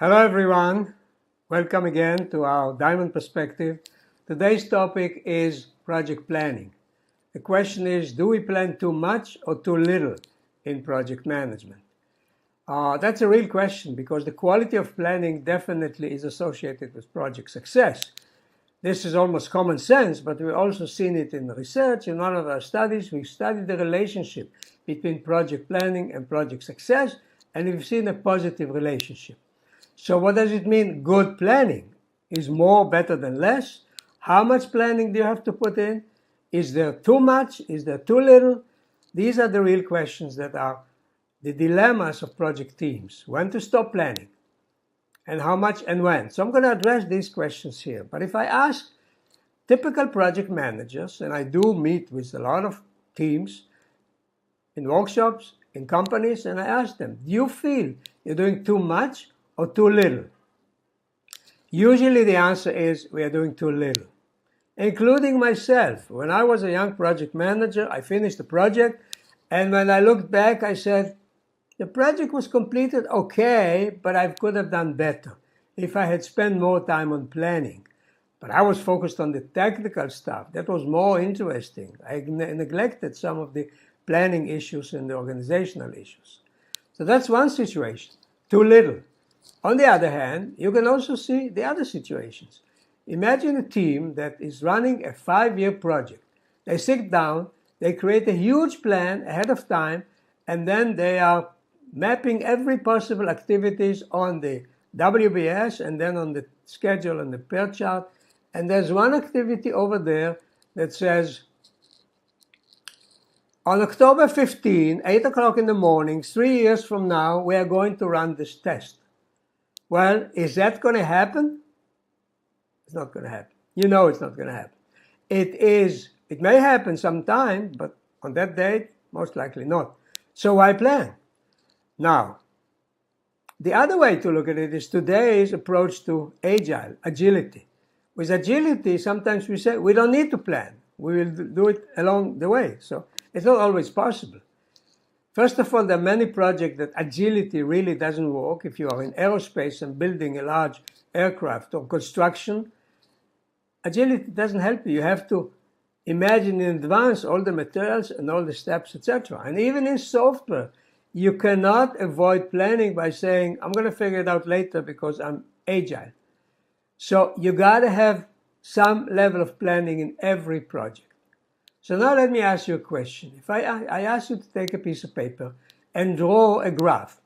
Hello everyone, welcome again to our Diamond Perspective. Today's topic is project planning. The question is, do we plan too much or too little in project management? That's a real question because the quality of planning definitely is associated with project success. This is almost common sense, but we've also seen it in research. In one of our studies, we've studied the relationship between project planning and project success, and we've seen a positive relationship. So what does it mean, good planning? Is more better than less? How much planning do you have to put in? Is there too much? Is there too little? These are the real questions that are the dilemmas of project teams. When to stop planning? And how much and when? So I'm going to address these questions here. But if I ask typical project managers, and I do meet with a lot of teams in workshops, in companies, and I ask them, do you feel you're doing too much or too little? Usually the answer is we are doing too little, including myself. When I was a young project manager, I finished the project, and when I looked back, I said, the project was completed okay, but I could have done better if I had spent more time on planning. But I was focused on the technical stuff. That was more interesting. I neglected some of the planning issues and the organizational issues. So that's one situation, too little. On the other hand, you can also see the other situations. Imagine a team that is running a 5-year project. They sit down, they create a huge plan ahead of time, and then they are mapping every possible activities on the WBS and then on the schedule and the pair chart. And there's one activity over there that says, on October 15, 8 o'clock in the morning, 3 years from now, we are going to run this test. Well, is that going to happen? It's not going to happen. You know it's not going to happen. It may happen sometime, but on that date, most likely not. So why plan? Now, the other way to look at it is today's approach to agility. With agility, sometimes we say we don't need to plan. We will do it along the way. So it's not always possible. First of all, there are many projects that agility really doesn't work. If you are in aerospace and building a large aircraft or construction, agility doesn't help you. You have to imagine in advance all the materials and all the steps, etc. And even in software, you cannot avoid planning by saying, I'm going to figure it out later because I'm agile. So you got to have some level of planning in every project. So now let me ask you a question. If I ask you to take a piece of paper and draw a graph,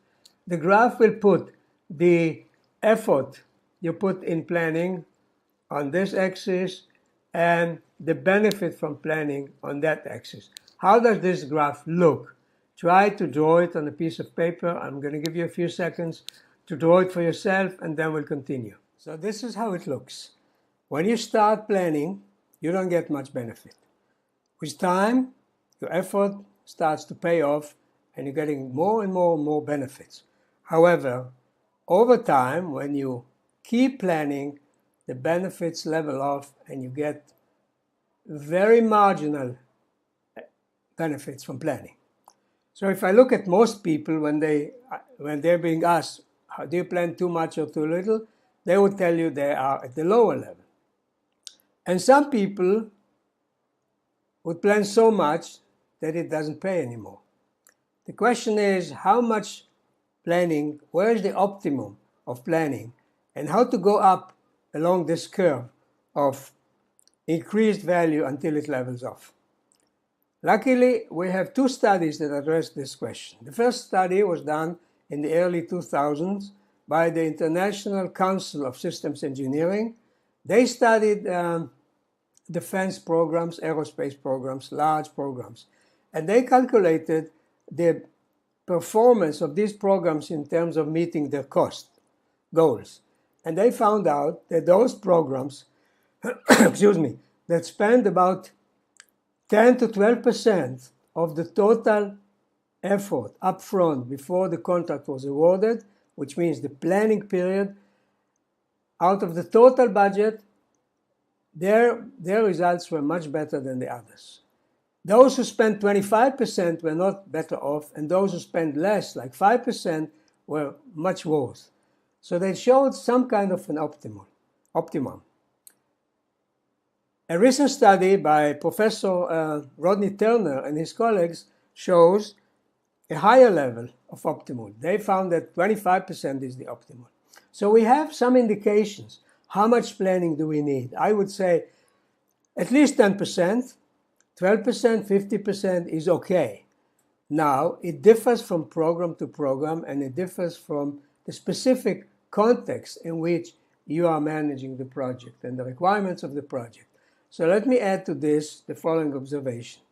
the graph will put the effort you put in planning on this axis and the benefit from planning on that axis. How does this graph look? Try to draw it on a piece of paper. I'm going to give you a few seconds to draw it for yourself, and then we'll continue. So this is how it looks. When you start planning, you don't get much benefit. With time, your effort starts to pay off, and you're getting more and more and more benefits. However, over time, when you keep planning, the benefits level off, and you get very marginal benefits from planning. So if I look at most people, when they're being asked, do you plan too much or too little, they would tell you they are at the lower level. And some people would plan so much that it doesn't pay anymore. The question is how much planning, where is the optimum of planning, and how to go up along this curve of increased value until it levels off. Luckily, we have 2 studies that address this question. The first study was done in the early 2000s by the International Council of Systems Engineering. They studied defense programs, aerospace programs, large programs, and they calculated the performance of these programs in terms of meeting their cost goals. And they found out that those programs, that spend about 10 to 12% of the total effort upfront before the contract was awarded, which means the planning period, out of the total budget, their results were much better than the others. Those who spent 25% were not better off, and those who spent less, like 5%, were much worse. So they showed some kind of an optimum. A recent study by Professor Rodney Turner and his colleagues shows a higher level of optimal. They found that 25% is the optimal. So we have some indications. How much planning do we need? I would say at least 10%, 12%, 50% is okay. Now, it differs from program to program, and it differs from the specific context in which you are managing the project and the requirements of the project. So let me add to this the following observation.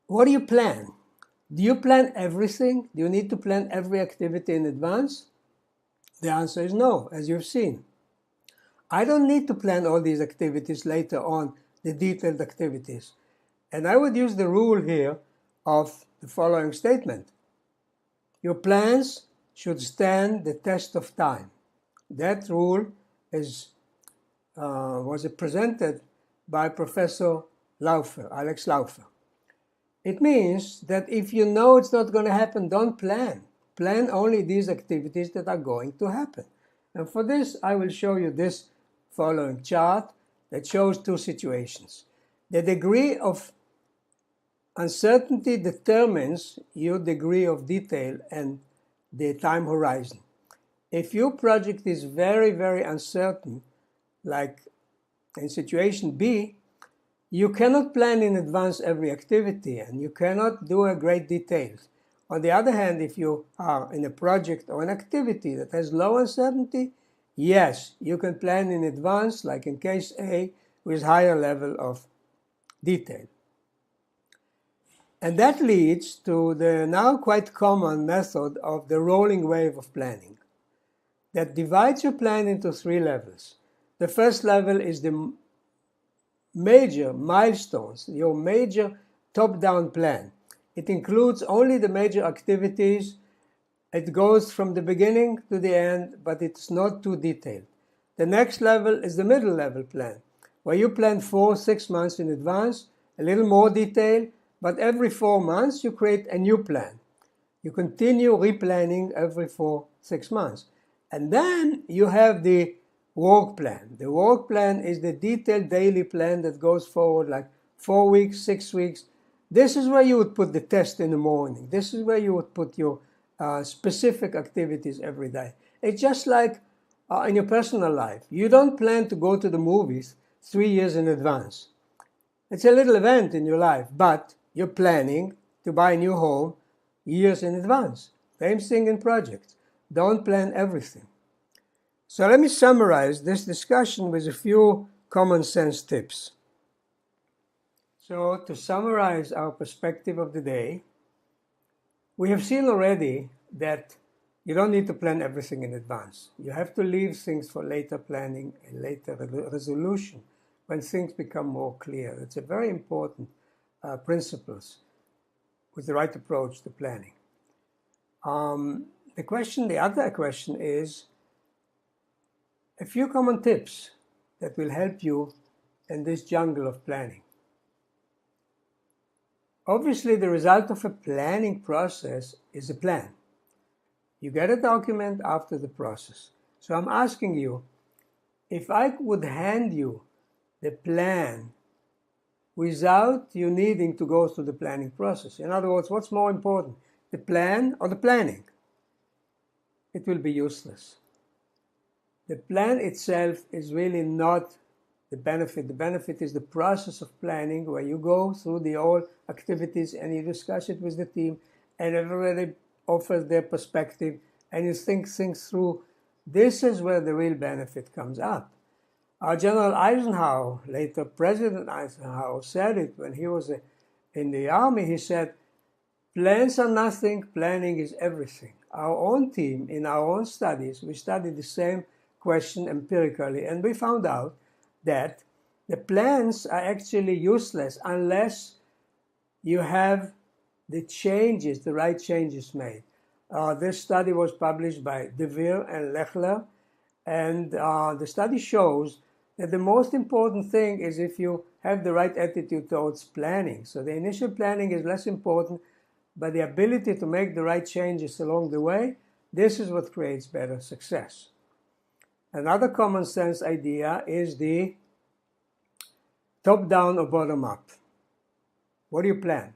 What do you plan? Do you plan everything? Do you need to plan every activity in advance? The answer is no, as you've seen. I don't need to plan all these activities later on, the detailed activities. And I would use the rule here of the following statement. Your plans should stand the test of time. That rule was presented by Professor Alex Laufer. It means that if you know it's not going to happen, don't plan. Plan only these activities that are going to happen. And for this, I will show you this following chart that shows two situations. The degree of uncertainty determines your degree of detail and the time horizon. If your project is very, very uncertain, like in situation B, you cannot plan in advance every activity and you cannot do a great details. On the other hand, if you are in a project or an activity that has low uncertainty, yes, you can plan in advance, like in case A, with higher level of detail. And that leads to the now quite common method of the rolling wave of planning that divides your plan into three levels. The first level is the major milestones, your major top-down plan. It includes only the major activities. It goes from the beginning to the end, but it's not too detailed. The next level is the middle level plan, where you plan 4-6 months in advance, a little more detail, but every 4 months you create a new plan. You continue replanning every 4-6 months. And then you have the work plan. The work plan is the detailed daily plan that goes forward like 4 weeks, 6 weeks. This is where you would put the test in the morning. This is where you would put your specific activities every day. It's just like in your personal life. You don't plan to go to the movies 3 years in advance. It's a little event in your life, but you're planning to buy a new home years in advance. Same thing in projects. Don't plan everything. So let me summarize this discussion with a few common sense tips. So to summarize our perspective of the day, we have seen already that you don't need to plan everything in advance. You have to leave things for later planning and later resolution when things become more clear. It's a very important principles with the right approach to planning. The other question is a few common tips that will help you in this jungle of planning. Obviously, the result of a planning process is a plan. You get a document after the process. So I'm asking you, if I would hand you the plan without you needing to go through the planning process, in other words, what's more important, the plan or the planning? It will be useless. The plan itself is really not the benefit. The benefit is the process of planning where you go through the all activities and you discuss it with the team and everybody offers their perspective and you think things through. This is where the real benefit comes up. Our General Eisenhower, later President Eisenhower, said it when he was in the army. He said, plans are nothing, planning is everything. Our own team, in our own studies, we studied the same question empirically, and we found out that the plans are actually useless unless you have the changes, the right changes made. This study was published by De Veer and Lechler, and the study shows that the most important thing is if you have the right attitude towards planning. So the initial planning is less important, but the ability to make the right changes along the way, This is what creates better success. Another common sense idea is the top-down or bottom-up. What do you plan?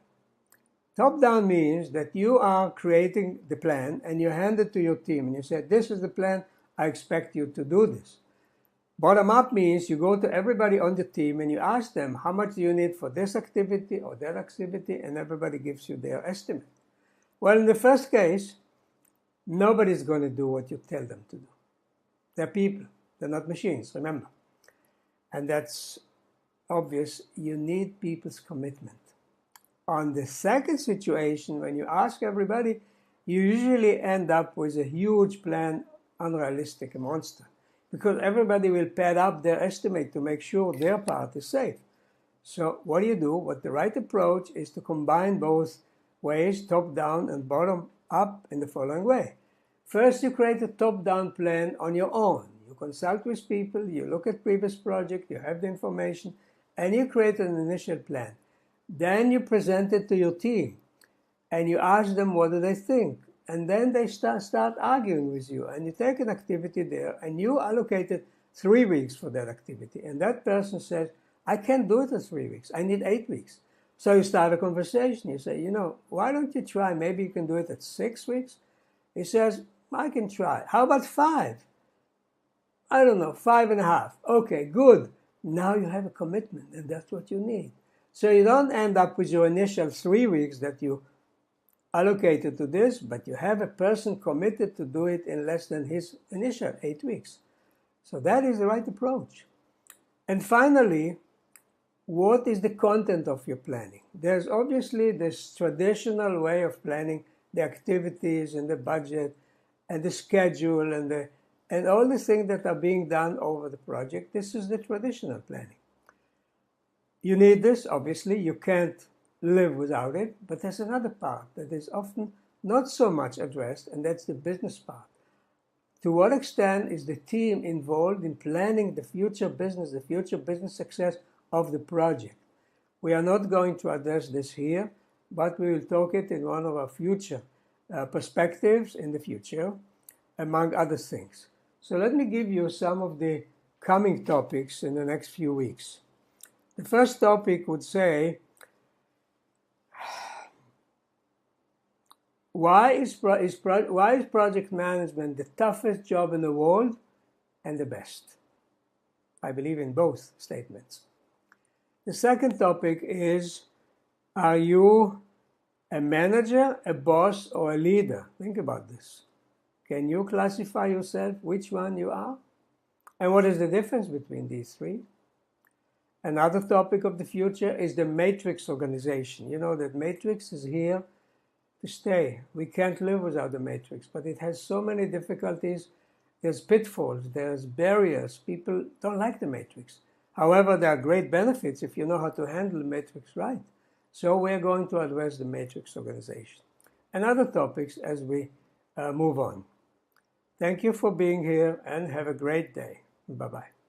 Top-down means that you are creating the plan and you hand it to your team and you say, this is the plan, I expect you to do this. Bottom-up means you go to everybody on the team and you ask them, how much do you need for this activity or that activity, and everybody gives you their estimate. Well, in the first case, nobody's going to do what you tell them to do. They're people, they're not machines, remember. And that's obvious, you need people's commitment. On the second situation, when you ask everybody, you usually end up with a huge plan, unrealistic, a monster. Because everybody will pad up their estimate to make sure their part is safe. So what do you do? What the right approach is to combine both ways, top-down and bottom-up, in the following way. First, you create a top-down plan on your own. You consult with people, you look at previous projects, you have the information, and you create an initial plan. Then you present it to your team, and you ask them what do they think. And then they start arguing with you, and you take an activity there, and you allocated 3 weeks for that activity. And that person says, I can't do it in 3 weeks, I need 8 weeks. So you start a conversation. You say, why don't you try? Maybe you can do it at 6 weeks. He says, I can try. How about 5? I don't know, 5.5. Okay, good. Now you have a commitment, and that's what you need. So you don't end up with your initial 3 weeks that you allocated to this, but you have a person committed to do it in less than his initial 8 weeks. So that is the right approach. And finally, what is the content of your planning? There's obviously this traditional way of planning the activities and the budget and the schedule and all the things that are being done over the project. This is the traditional planning. You need this, obviously. You can't live without it, but there's another part that is often not so much addressed, and that's the business part. To what extent is the team involved in planning the future business success of the project? We are not going to address this here, but we will talk it in one of our future perspectives in the future, among other things. So let me give you some of the coming topics in the next few weeks. The first topic would say, why is project management the toughest job in the world and the best? I believe in both statements. The second topic is, are you a manager, a boss, or a leader? Think about this. Can you classify yourself which one you are? And what is the difference between these three? Another topic of the future is the matrix organization. You know that matrix is here to stay. We can't live without the matrix, but it has so many difficulties. There's pitfalls, there's barriers. People don't like the matrix. However, there are great benefits if you know how to handle the matrix right. So we're going to address the matrix organization and other topics as we move on. Thank you for being here and have a great day. Bye-bye.